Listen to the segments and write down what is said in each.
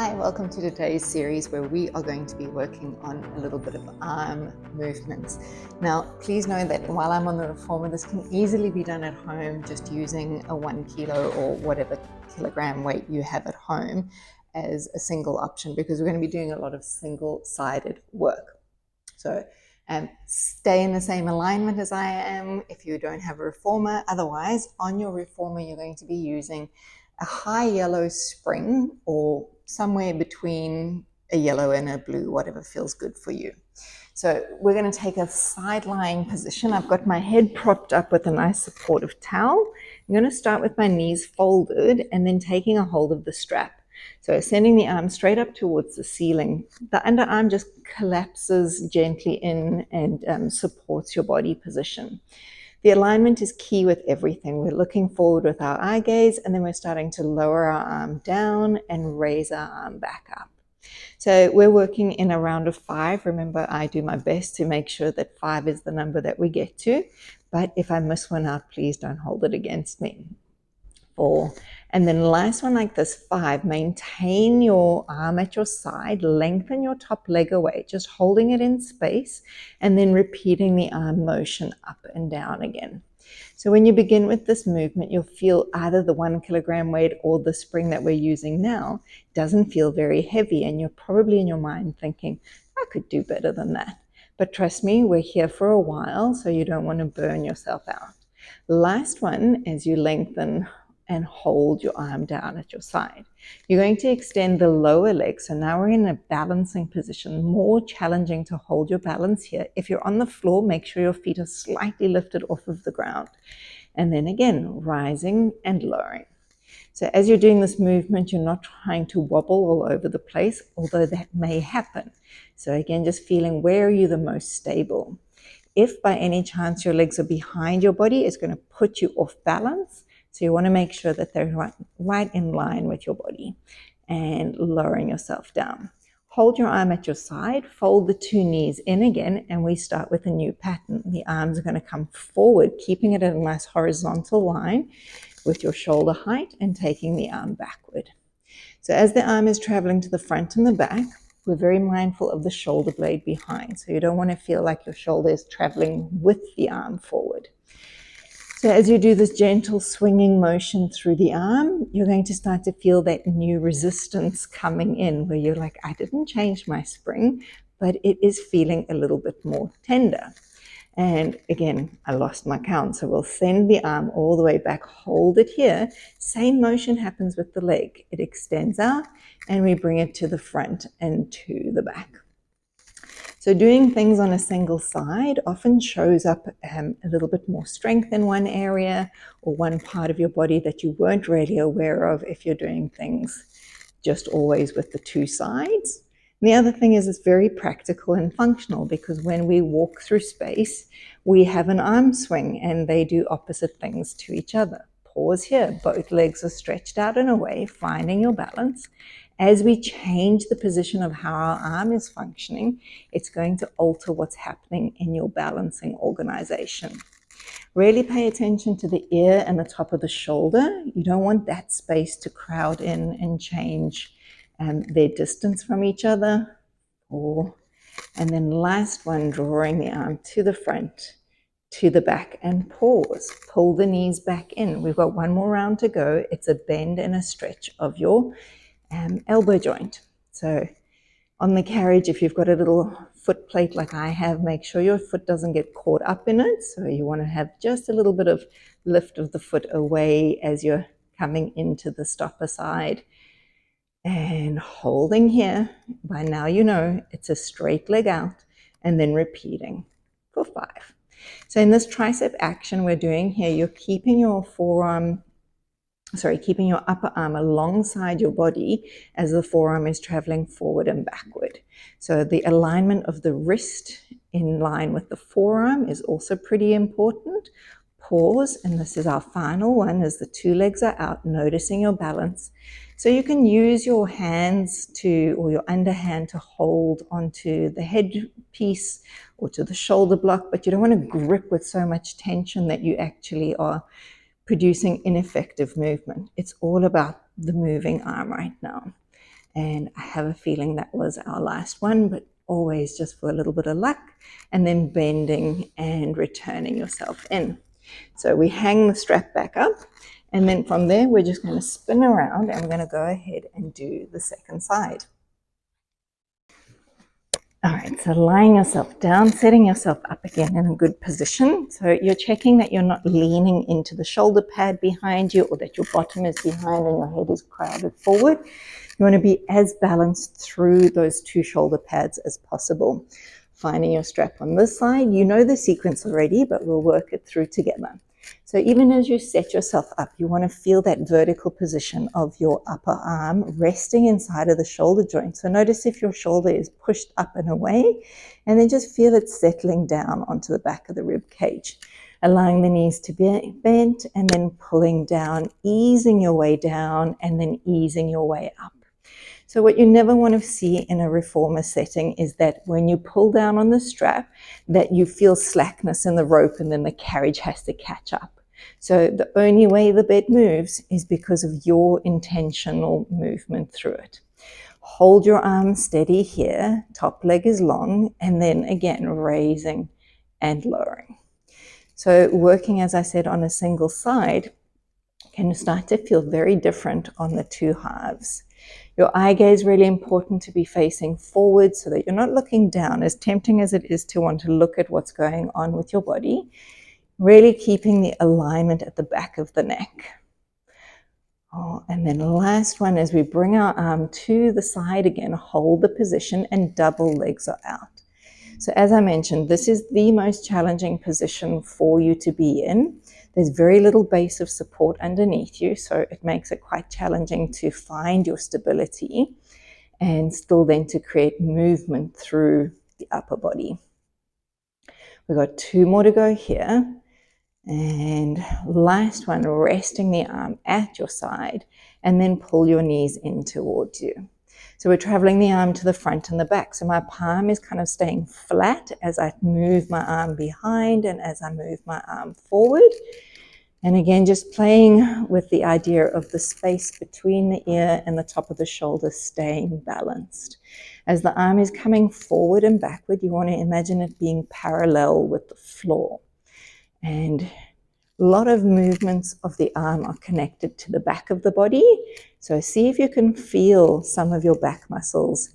Hi, welcome to today's series where we are going to be working on a little bit of arm movements. Now, please know that while I'm on the reformer, this can easily be done at home just using a 1 kilo or whatever kilogram weight you have at home as a single option, because we're going to be doing a lot of single-sided work. So stay in the same alignment as I am if you don't have a reformer. Otherwise, on your reformer, you're going to be using a high yellow spring or somewhere between a yellow and a blue, whatever feels good for you. So we're going to take a side lying position. I've got my head propped up with a nice supportive towel. I'm going to start with my knees folded and then taking a hold of the strap. So sending the arm straight up towards the ceiling. The underarm just collapses gently in and supports your body position. The alignment is key with everything. We're looking forward with our eye gaze, and then we're starting to lower our arm down and raise our arm back up. So we're working in a round of 5. Remember, I do my best to make sure that 5 is the number that we get to. But if I miss one out, please don't hold it against me. 4. And then last one like this, 5. Maintain your arm at your side, lengthen your top leg away, just holding it in space, and then repeating the arm motion up and down again. So when you begin with this movement, you'll feel either the 1 kilogram weight or the spring that we're using now doesn't feel very heavy, and you're probably in your mind thinking, I could do better than that. But trust me, we're here for a while, so you don't want to burn yourself out. Last one, as you lengthen and hold your arm down at your side, you're going to extend the lower leg. So now we're in a balancing position, more challenging to hold your balance here. If you're on the floor, make sure your feet are slightly lifted off of the ground. And then again, rising and lowering. So as you're doing this movement, you're not trying to wobble all over the place, although that may happen. So again, just feeling, where are you the most stable? If by any chance your legs are behind your body, it's going to put you off balance. So you want to make sure that they're right in line with your body, and lowering yourself down. Hold your arm at your side, fold the 2 knees in again, and we start with a new pattern. The arms are going to come forward, keeping it at a nice horizontal line with your shoulder height, and taking the arm backward. So as the arm is traveling to the front and the back, we're very mindful of the shoulder blade behind. So you don't want to feel like your shoulder is traveling with the arm forward. So as you do this gentle swinging motion through the arm, you're going to start to feel that new resistance coming in, where you're like, I didn't change my spring, but it is feeling a little bit more tender. And again, I lost my count. So we'll send the arm all the way back, hold it here. Same motion happens with the leg. It extends out and we bring it to the front and to the back. So doing things on a single side often shows up a little bit more strength in one area or one part of your body that you weren't really aware of if you're doing things just always with the 2 sides. And the other thing is, it's very practical and functional, because when we walk through space, we have an arm swing and they do opposite things to each other. Pause here, both legs are stretched out and away, finding your balance. As we change the position of how our arm is functioning, it's going to alter what's happening in your balancing organization. Really pay attention to the ear and the top of the shoulder. You don't want that space to crowd in and change their distance from each other. And then last one, drawing the arm to the front, to the back, and pause. Pull the knees back in. We've got one more round to go. It's a bend and a stretch of your elbow joint. So on the carriage, if you've got a little foot plate like I have, make sure your foot doesn't get caught up in it. So you want to have just a little bit of lift of the foot away as you're coming into the stopper side. And holding here. By now you know it's a straight leg out, and then repeating for 5. So in this tricep action we're doing here, you're keeping your keeping your upper arm alongside your body as the forearm is traveling forward and backward. So the alignment of the wrist in line with the forearm is also pretty important. Pause, and this is our final one as the 2 legs are out, noticing your balance. So you can use your hands or your underhand to hold onto the headpiece or to the shoulder block, but you don't want to grip with so much tension that you actually are producing ineffective movement. It's all about the moving arm right now. And I have a feeling that was our last one, but always just for a little bit of luck, and then bending and returning yourself in. So we hang the strap back up, and then from there we're just going to spin around, and we're going to go ahead and do the second side. All right, so lying yourself down, setting yourself up again in a good position. So you're checking that you're not leaning into the shoulder pad behind you, or that your bottom is behind and your head is crowded forward. You want to be as balanced through those two shoulder pads as possible. Finding your strap on this side. You know the sequence already, but we'll work it through together. So even as you set yourself up, you want to feel that vertical position of your upper arm resting inside of the shoulder joint. So notice if your shoulder is pushed up and away, and then just feel it settling down onto the back of the rib cage. Allowing the knees to be bent, and then pulling down, easing your way down, and then easing your way up. So what you never want to see in a reformer setting is that when you pull down on the strap, that you feel slackness in the rope and then the carriage has to catch up. So the only way the bed moves is because of your intentional movement through it. Hold your arms steady here, top leg is long, and then again raising and lowering. So working, as I said, on a single side can start to feel very different on the two halves. Your eye gaze is really important to be facing forward so that you're not looking down, as tempting as it is to want to look at what's going on with your body. Really keeping the alignment at the back of the neck. And then the last one, as we bring our arm to the side again, hold the position and double legs are out. So as I mentioned, this is the most challenging position for you to be in. There's very little base of support underneath you, so it makes it quite challenging to find your stability and still then to create movement through the upper body. We've got two more to go here. And last one, resting the arm at your side, and then pull your knees in towards you. So we're traveling the arm to the front and the back. So my palm is kind of staying flat as I move my arm behind and as I move my arm forward. And again, just playing with the idea of the space between the ear and the top of the shoulder staying balanced. As the arm is coming forward and backward, you want to imagine it being parallel with the floor. And a lot of movements of the arm are connected to the back of the body. So see if you can feel some of your back muscles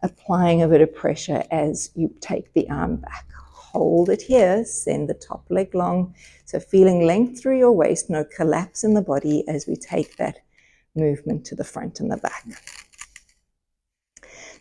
applying a bit of pressure as you take the arm back. Hold it here, send the top leg long. So feeling length through your waist, no collapse in the body as we take that movement to the front and the back.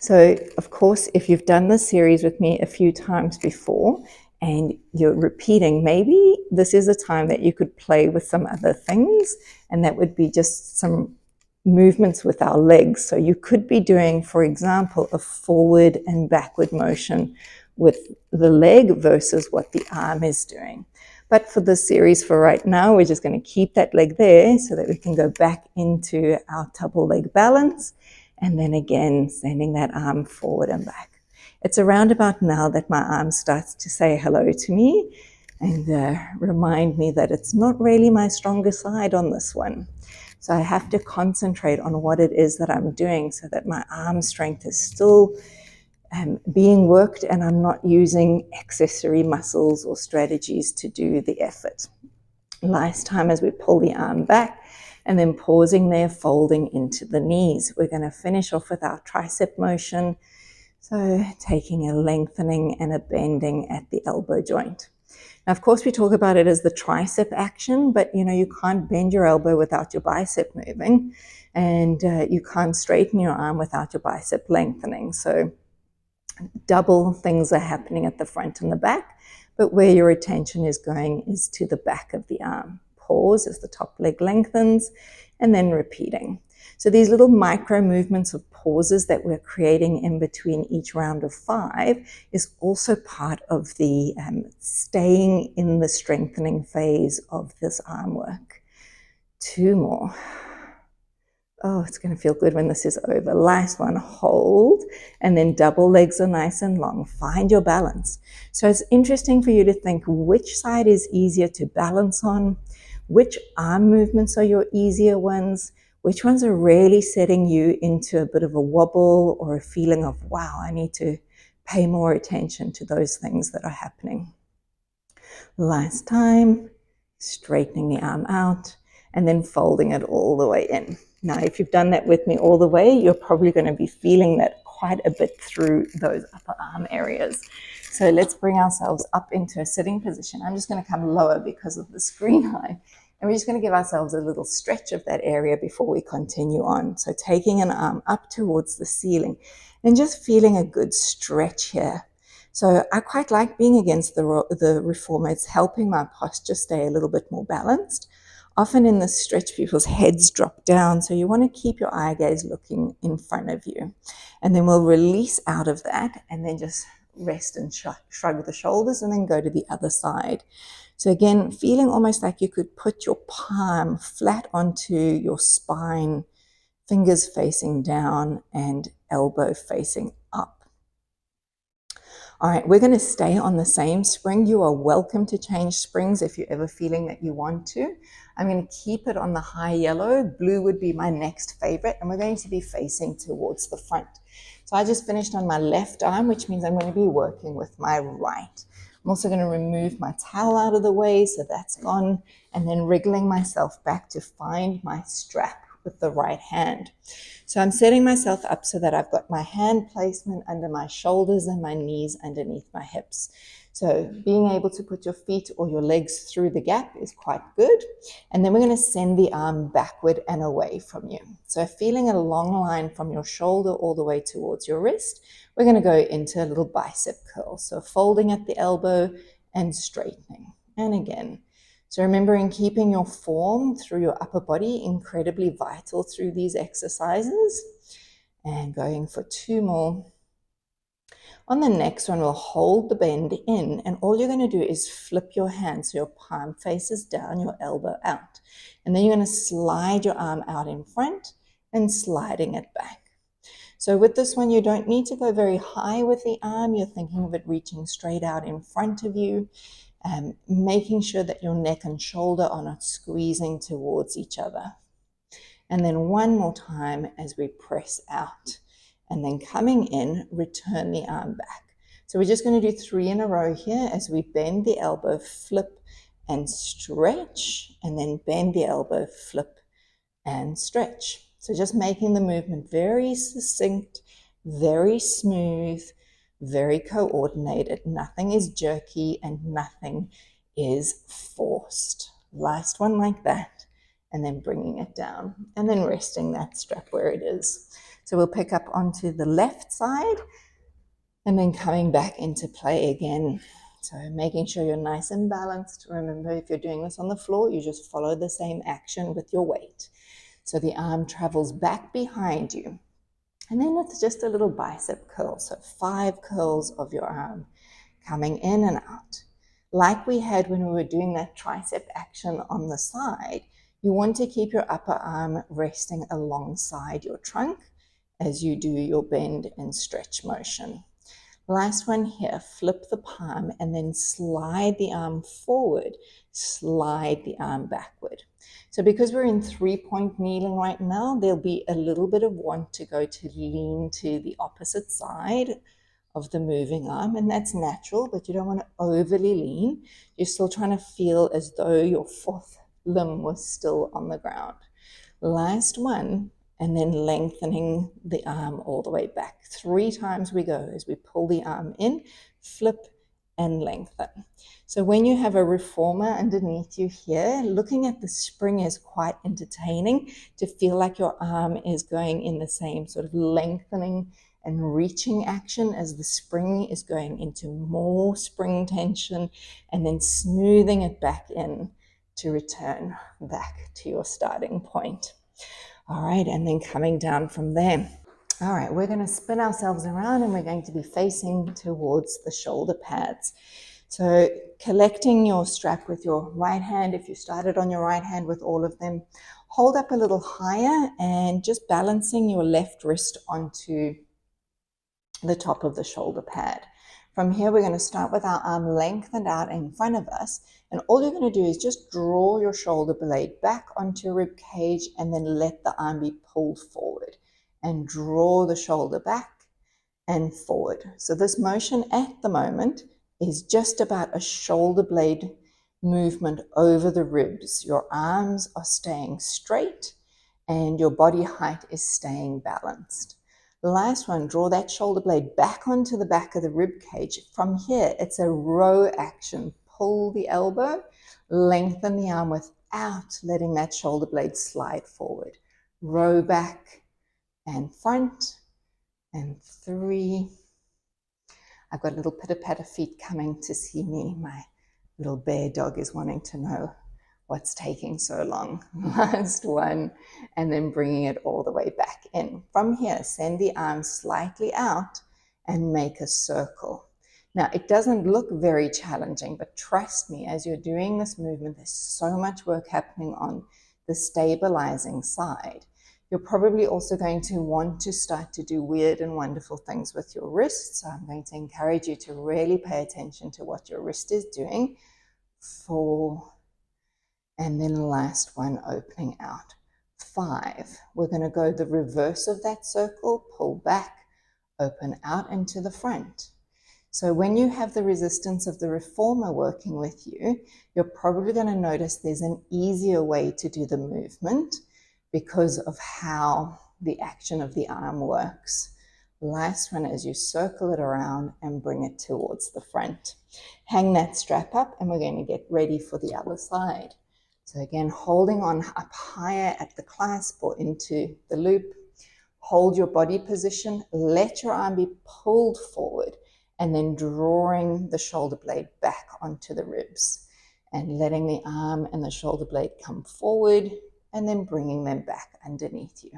So of course, if you've done this series with me a few times before, and you're repeating, maybe this is a time that you could play with some other things, and that would be just some movements with our legs. So you could be doing, for example, a forward and backward motion with the leg versus what the arm is doing. But for this series for right now, we're just going to keep that leg there so that we can go back into our double leg balance, and then again, sending that arm forward and back. It's around about now that my arm starts to say hello to me and remind me that it's not really my stronger side on this one. So I have to concentrate on what it is that I'm doing so that my arm strength is still being worked and I'm not using accessory muscles or strategies to do the effort. Last time, as we pull the arm back and then pausing there, folding into the knees. We're going to finish off with our tricep motion. So taking a lengthening and a bending at the elbow joint. Now, of course, we talk about it as the tricep action, but you can't bend your elbow without your bicep moving, and you can't straighten your arm without your bicep lengthening. So double things are happening at the front and the back, but where your attention is going is to the back of the arm. Pause as the top leg lengthens, and then repeating. So these little micro movements of pauses that we're creating in between each round of 5 is also part of the staying in the strengthening phase of this arm work. 2 more. Oh, it's going to feel good when this is over. Last one, hold, and then double legs are nice and long. Find your balance. So it's interesting for you to think which side is easier to balance on, which arm movements are your easier ones, Which ones are really setting you into a bit of a wobble or a feeling of, wow, I need to pay more attention to those things that are happening. Last time, straightening the arm out and then folding it all the way in. Now, if you've done that with me all the way, you're probably going to be feeling that quite a bit through those upper arm areas. So let's bring ourselves up into a sitting position. I'm just going to come lower because of the screen height. And we're just going to give ourselves a little stretch of that area before we continue on. So taking an arm up towards the ceiling and just feeling a good stretch here. So I quite like being against the reformer. It's helping my posture stay a little bit more balanced. Often in this stretch, people's heads drop down, so you want to keep your eye gaze looking in front of you. And then we'll release out of that and then just rest and shrug the shoulders and then go to the other side. So again, feeling almost like you could put your palm flat onto your spine, fingers facing down and elbow facing up. All right, we're going to stay on the same spring. You are welcome to change springs if you're ever feeling that you want to. I'm going to keep it on the high yellow. Blue would be my next favorite, and we're going to be facing towards the front. So I just finished on my left arm, which means I'm going to be working with my right. I'm also going to remove my towel out of the way, so that's gone, and then wriggling myself back to find my strap with the right hand. So I'm setting myself up so that I've got my hand placement under my shoulders and my knees underneath my hips. So being able to put your feet or your legs through the gap is quite good. And then we're going to send the arm backward and away from you. So feeling a long line from your shoulder all the way towards your wrist, we're going to go into a little bicep curl. So folding at the elbow and straightening. And again. So remembering keeping your form through your upper body incredibly vital through these exercises. And going for 2 more. On the next one, we'll hold the bend in, and all you're going to do is flip your hand so your palm faces down, your elbow out. And then you're going to slide your arm out in front and sliding it back. So with this one, you don't need to go very high with the arm. You're thinking of it reaching straight out in front of you. Making sure that your neck and shoulder are not squeezing towards each other. And then one more time as we press out. And then coming in, return the arm back. So we're just going to do 3 in a row here as we bend the elbow, flip and stretch, and then bend the elbow, flip and stretch. So just making the movement very succinct, very smooth, very coordinated. Nothing is jerky and nothing is forced. Last one like that, and then bringing it down and then resting that strap where it is. So we'll pick up onto the left side and then coming back into play again. So making sure you're nice and balanced. Remember, if you're doing this on the floor, you just follow the same action with your weight. So the arm travels back behind you. And then it's just a little bicep curl. So 5 curls of your arm coming in and out. Like we had when we were doing that tricep action on the side, you want to keep your upper arm resting alongside your trunk as you do your bend and stretch motion. Last one here, flip the palm and then slide the arm forward, slide the arm backward. So because we're in 3-point kneeling right now, there'll be a little bit of want to go to lean to the opposite side of the moving arm, and that's natural, but you don't want to overly lean. You're still trying to feel as though your 4th limb was still on the ground. Last one, and then lengthening the arm all the way back. 3 times we go as we pull the arm in, flip and lengthen. So when you have a reformer underneath you here, looking at the spring is quite entertaining to feel like your arm is going in the same sort of lengthening and reaching action as the spring is going into more spring tension and then smoothing it back in to return back to your starting point. All right, and then coming down from there. All right, we're going to spin ourselves around and we're going to be facing towards the shoulder pads. So collecting your strap with your right hand, if you started on your right hand with all of them, hold up a little higher and just balancing your left wrist onto the top of the shoulder pad. From here, we're going to start with our arm lengthened out in front of us. And all you're going to do is just draw your shoulder blade back onto your rib cage and then let the arm be pulled forward. And draw the shoulder back and forward. So this motion at the moment is just about a shoulder blade movement over the ribs. Your arms are staying straight and your body height is staying balanced. The last one, draw that shoulder blade back onto the back of the rib cage. From here, it's a row action. Pull the elbow, lengthen the arm without letting that shoulder blade slide forward. Row back and front, and 3. I've got little pitter-patter feet coming to see me. My little bear dog is wanting to know what's taking so long. Last one, and then bringing it all the way back in. From here, send the arms slightly out and make a circle. Now, it doesn't look very challenging, but trust me, as you're doing this movement, there's so much work happening on the stabilizing side. You're probably also going to want to start to do weird and wonderful things with your wrists. So I'm going to encourage you to really pay attention to what your wrist is doing. 4, and then last one, opening out. 5. We're going to go the reverse of that circle, pull back, open out into the front. So when you have the resistance of the reformer working with you, you're probably going to notice there's an easier way to do the movement because of how the action of the arm works. Last one is you circle it around and bring it towards the front. Hang that strap up and we're going to get ready for the other side. So again, holding on up higher at the clasp or into the loop. Hold your body position, let your arm be pulled forward and then drawing the shoulder blade back onto the ribs and letting the arm and the shoulder blade come forward and then bringing them back underneath you.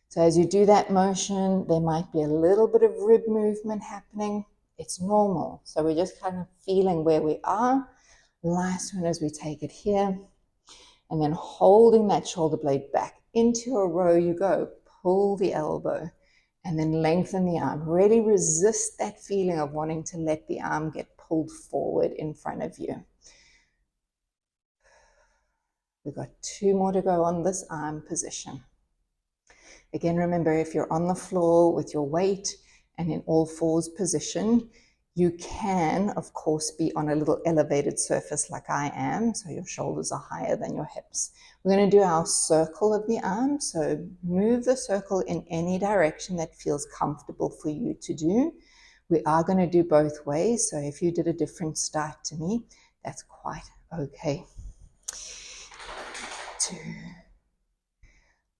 So as you do that motion, there might be a little bit of rib movement happening. It's normal. So we're just kind of feeling where we are. Last one is we take it here and then holding that shoulder blade back into a row you go. Pull the elbow and then lengthen the arm. Really resist that feeling of wanting to let the arm get pulled forward in front of you. We've got 2 more to go on this arm position. Again, remember, if you're on the floor with your weight and in all fours position, you can, of course, be on a little elevated surface like I am, so your shoulders are higher than your hips. We're going to do our circle of the arm, so move the circle in any direction that feels comfortable for you to do. We are going to do both ways, so if you did a different start to me, that's quite okay. 2,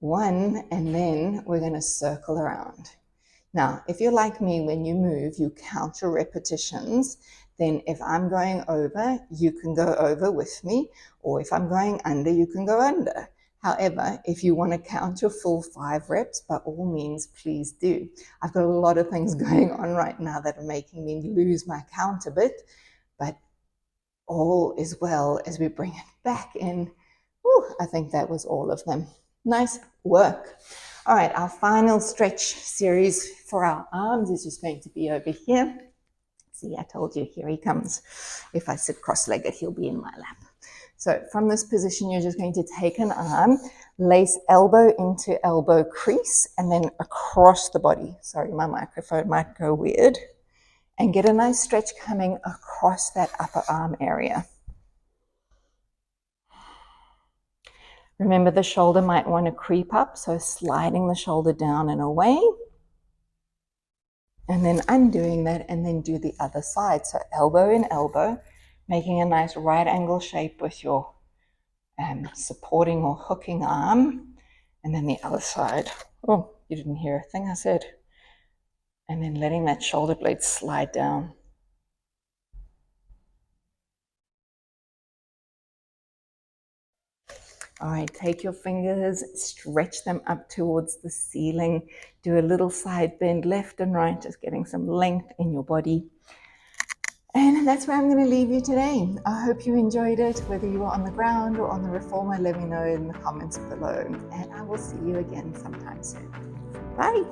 1, and then we're going to circle around. Now, if you're like me, when you move, you count your repetitions. Then if I'm going over, you can go over with me, or if I'm going under, you can go under. However, if you want to count your full 5 reps, by all means, please do. I've got a lot of things going on right now that are making me lose my count a bit, but all is well as we bring it back in. Whew, I think that was all of them. Nice work. All right, our final stretch series for our arms is just going to be over here. See, I told you, here he comes. If I sit cross-legged, he'll be in my lap. So from this position, you're just going to take an arm, lace elbow into elbow crease, and then across the body. Sorry, my microphone might go weird. And get a nice stretch coming across that upper arm area. Remember, the shoulder might want to creep up, so sliding the shoulder down and away. And then undoing that, and then do the other side. So elbow in elbow, making a nice right angle shape with your supporting or hooking arm. And then the other side. Oh, you didn't hear a thing I said. And then letting that shoulder blade slide down. All right, take your fingers, stretch them up towards the ceiling. Do a little side bend left and right, just getting some length in your body. And that's where I'm going to leave you today. I hope you enjoyed it, whether you were on the ground or on the reformer. Let me know in the comments below. And I will see you again sometime soon. Bye.